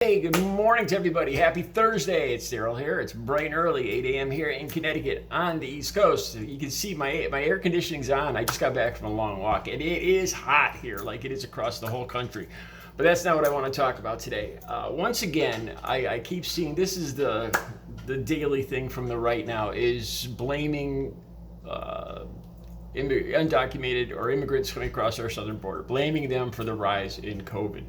Hey, good morning to everybody. Happy Thursday. It's Daryl here. It's bright and early, 8 a.m. here in Connecticut on the East Coast. You can see my air conditioning's on. I just got back from a long walk, and it is hot here like it is across the whole country. But that's not what I want to talk about today. Once again, I keep seeing this is the daily thing from the right now is blaming undocumented or immigrants coming across our southern border, blaming them for the rise in COVID.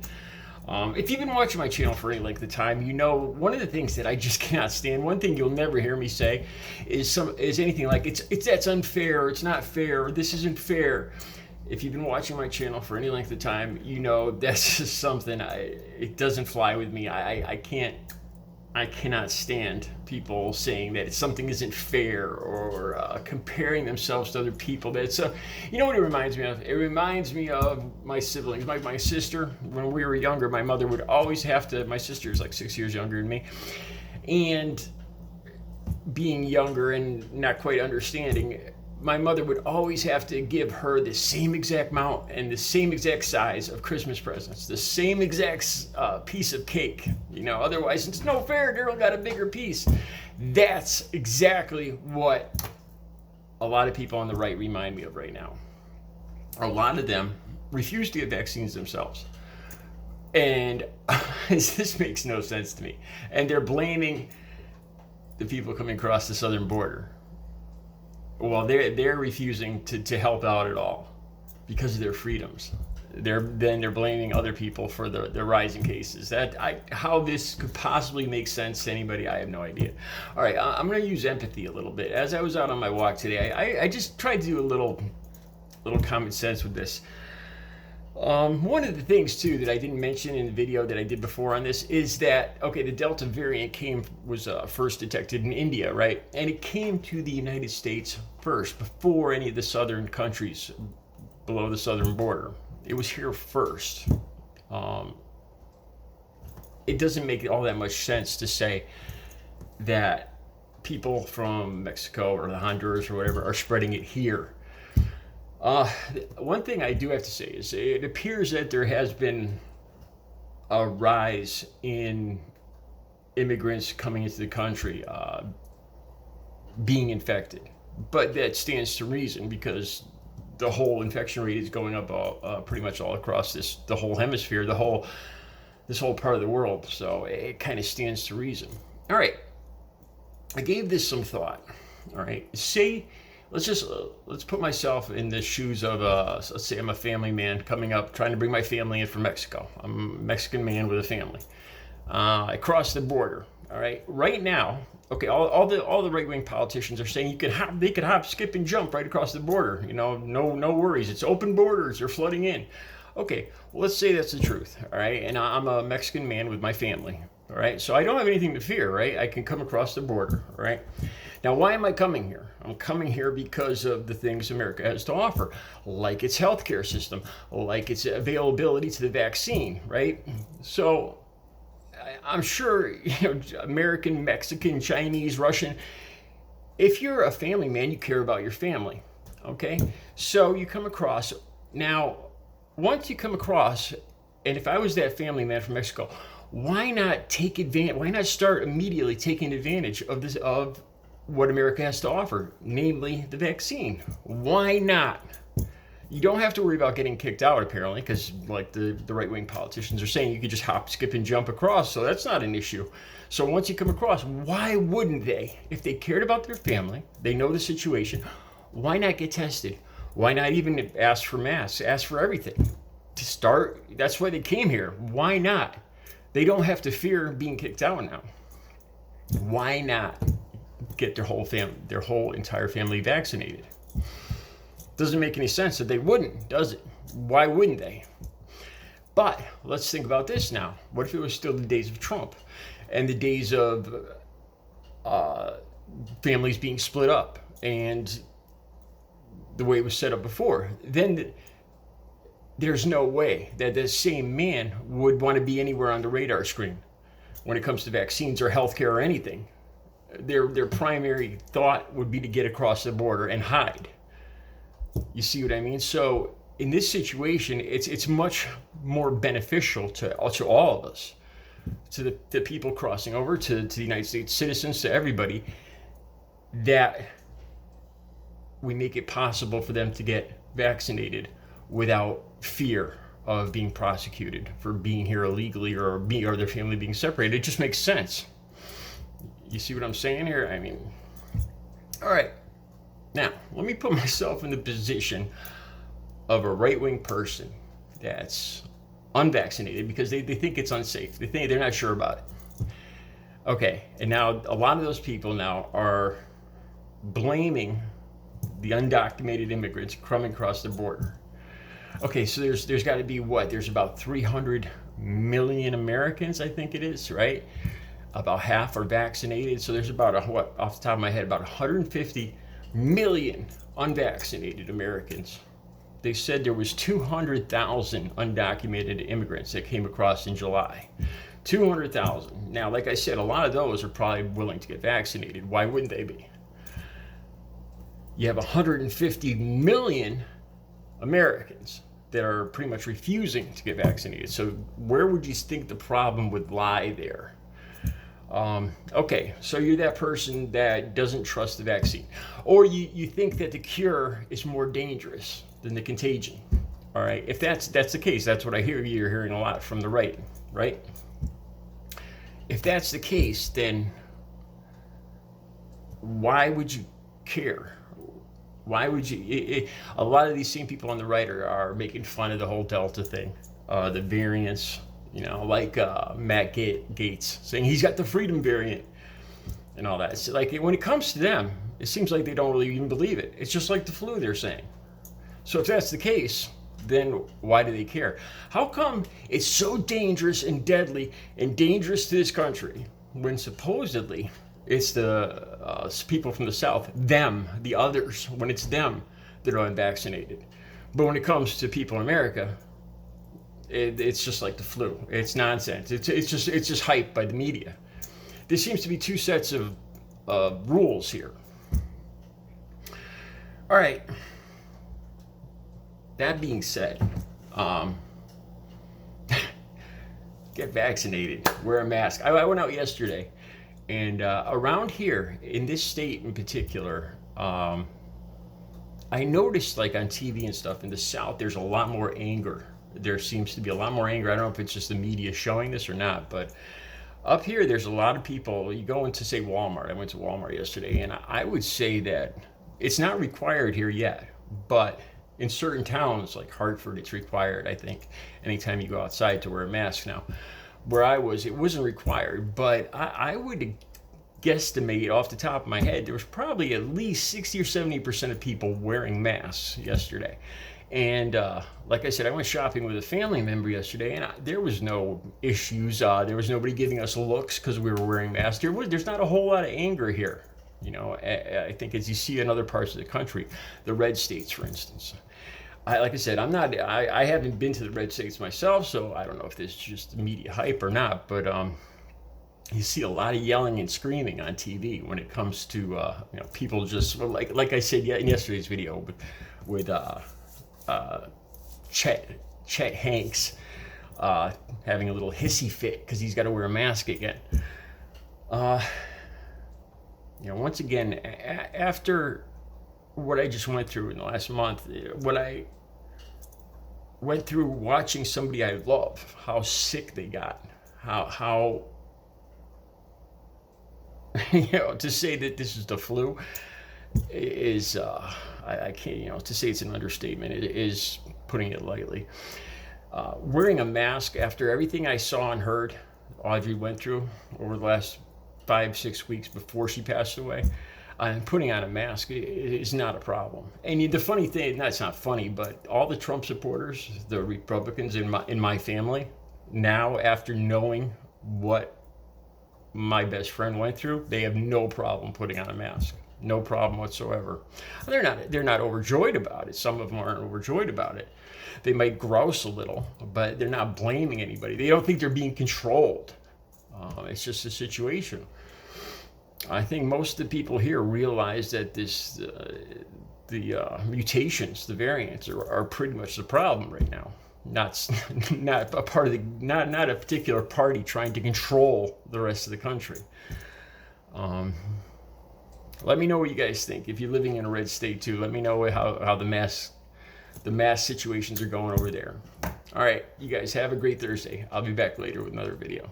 If you've been watching my channel for any length of time, you know one of the things that I just cannot stand. One thing you'll never hear me say is anything like that's unfair, it's not fair, or this isn't fair. If you've been watching my channel for any length of time, you know that's just something it doesn't fly with me. I cannot stand people saying that something isn't fair or comparing themselves to other people. You know what it reminds me of? It reminds me of my siblings. My sister, when we were younger, my mother would always have to, my sister's like 6 years younger than me, and being younger and not quite understanding, my mother would always have to give her the same exact amount and the same exact size of Christmas presents, the same exact piece of cake. You know, otherwise it's no fair. Daryl got a bigger piece. That's exactly what a lot of people on the right remind me of right now. A lot of them refuse to get vaccines themselves. And this makes no sense to me. And they're blaming the people coming across the southern border. Well, they're refusing to help out at all because of their freedoms. They're blaming other people for the rising cases. How this could possibly make sense to anybody, I have no idea. All right, I'm going to use empathy a little bit. As I was out on my walk today, I just tried to do a little common sense with this. One of the things too that I didn't mention in the video that I did before on this is that, okay, the Delta variant was first detected in India, right? And it came to the United States first, before any of the southern countries below the southern border. It was here first. It doesn't make all that much sense to say that people from Mexico or the Honduras or whatever are spreading it here. One thing I do have to say is it appears that there has been a rise in immigrants coming into the country being infected. But that stands to reason because the whole infection rate is going up pretty much all across the whole hemisphere, this whole part of the world. So it kind of stands to reason. All right. I gave this some thought. All right. Let's put myself in the shoes of let's say I'm a family man coming up, trying to bring my family in from Mexico. I'm a Mexican man with a family. I cross the border. All right. Right now, okay, all the right-wing politicians are saying they could hop, skip, and jump right across the border. You know, no worries. It's open borders. They're flooding in. Okay, well, let's say that's the truth. All right, and I'm a Mexican man with my family. All right, so I don't have anything to fear. Right, I can come across the border. All right. Now, why am I coming here? I'm coming here because of the things America has to offer, like its healthcare system, like its availability to the vaccine, right? So I'm sure, American, Mexican, Chinese, Russian, if you're a family man, you care about your family, okay? So you come across. Now, once you come across, and if I was that family man from Mexico, why not take advantage? Why not start immediately taking advantage of what America has to offer, namely the vaccine? Why not? You don't have to worry about getting kicked out, apparently, because like the right-wing politicians are saying, you could just hop, skip, and jump across, so that's not an issue. So once you come across, why wouldn't they? If they cared about their family, they know the situation, why not get tested? Why not even ask for masks, ask for everything? To start, that's why they came here. Why not? They don't have to fear being kicked out now. Why not get their whole entire family vaccinated? Doesn't make any sense that they wouldn't, does it? Why wouldn't they? But let's think about this now. What if it was still the days of Trump and the days of families being split up and the way it was set up before? Then there's no way that the same man would want to be anywhere on the radar screen when it comes to vaccines or healthcare or anything. Their primary thought would be to get across the border and hide. You see what I mean? So in this situation, it's much more beneficial to all of us to the people crossing over, to the United States citizens, to everybody, that we make it possible for them to get vaccinated without fear of being prosecuted for being here illegally, or their family being separated. It just makes sense. You see what I'm saying here? I mean, all right. Now, let me put myself in the position of a right-wing person that's unvaccinated because they think it's unsafe. They're not sure about it. Okay, and now a lot of those people now are blaming the undocumented immigrants coming across the border. Okay, so there's got to be what? There's about 300 million Americans, I think it is, right? About half are vaccinated. So there's about, off the top of my head, about 150 million unvaccinated Americans. They said there was 200,000 undocumented immigrants that came across in July. 200,000. Now, like I said, a lot of those are probably willing to get vaccinated. Why wouldn't they be? You have 150 million Americans that are pretty much refusing to get vaccinated. So where would you think the problem would lie there? Okay, so you're that person that doesn't trust the vaccine. Or you think that the cure is more dangerous than the contagion. All right, if that's the case, that's what I hear you're hearing a lot from the right? If that's the case, then why would you care? Why would you? A lot of these same people on the right are making fun of the whole Delta thing, the variants, like Matt Gaetz saying he's got the freedom variant and all that. It's like when it comes to them, it seems like they don't really even believe it. It's just like the flu, they're saying. So if that's the case, then why do they care? How come it's so dangerous and deadly and dangerous to this country when supposedly it's the people from the South, them, the others, when it's them that are unvaccinated? But when it comes to people in America, it's just like the flu. It's nonsense. It's just hype by the media. There seems to be two sets of rules here. All right. That being said, get vaccinated, wear a mask. I went out yesterday, and around here, in this state in particular, I noticed, like on TV and stuff, in the South, there's a lot more anger. There seems to be a lot more anger. I don't know if it's just the media showing this or not, but up here, there's a lot of people. You go into, say, Walmart. I went to Walmart yesterday, and I would say that it's not required here yet, but in certain towns like Hartford, it's required, I think, anytime you go outside to wear a mask now. Where I was, it wasn't required, but I would guesstimate off the top of my head, there was probably at least 60 or 70% of people wearing masks yesterday. And like I said, I went shopping with a family member yesterday, and there was no issues. There was nobody giving us looks because we were wearing masks. There's not a whole lot of anger here. I think as you see in other parts of the country, the red states, for instance. Like I said, I haven't been to the red states myself, so I don't know if this is just media hype or not, but you see a lot of yelling and screaming on TV when it comes to people just like I said in yesterday's video with Chet Hanks having a little hissy fit because he's got to wear a mask again. Once again, after what I just went through in the last month, what I went through watching somebody I love, how sick they got, how to say that this is the flu is, I can't, to say it's an understatement. It is putting it lightly. Wearing a mask after everything I saw and heard Audrey went through over the last 5-6 weeks before she passed away, and putting on a mask is not a problem. And the funny thing, it's not funny, but all the Trump supporters, the Republicans in my family, now after knowing what my best friend went through, they have no problem putting on a mask. No problem whatsoever. They're not overjoyed about it. Some of them aren't overjoyed about it. They might grouse a little, but they're not blaming anybody. They don't think they're being controlled. It's just a situation. I think most of the people here realize that the mutations, the variants, are pretty much the problem right now. not not a part of the not a particular party trying to control the rest of the country. Let me know what you guys think. If you're living in a red state too, let me know how the mass situations are going over there. All right, you guys have a great Thursday. I'll be back later with another video.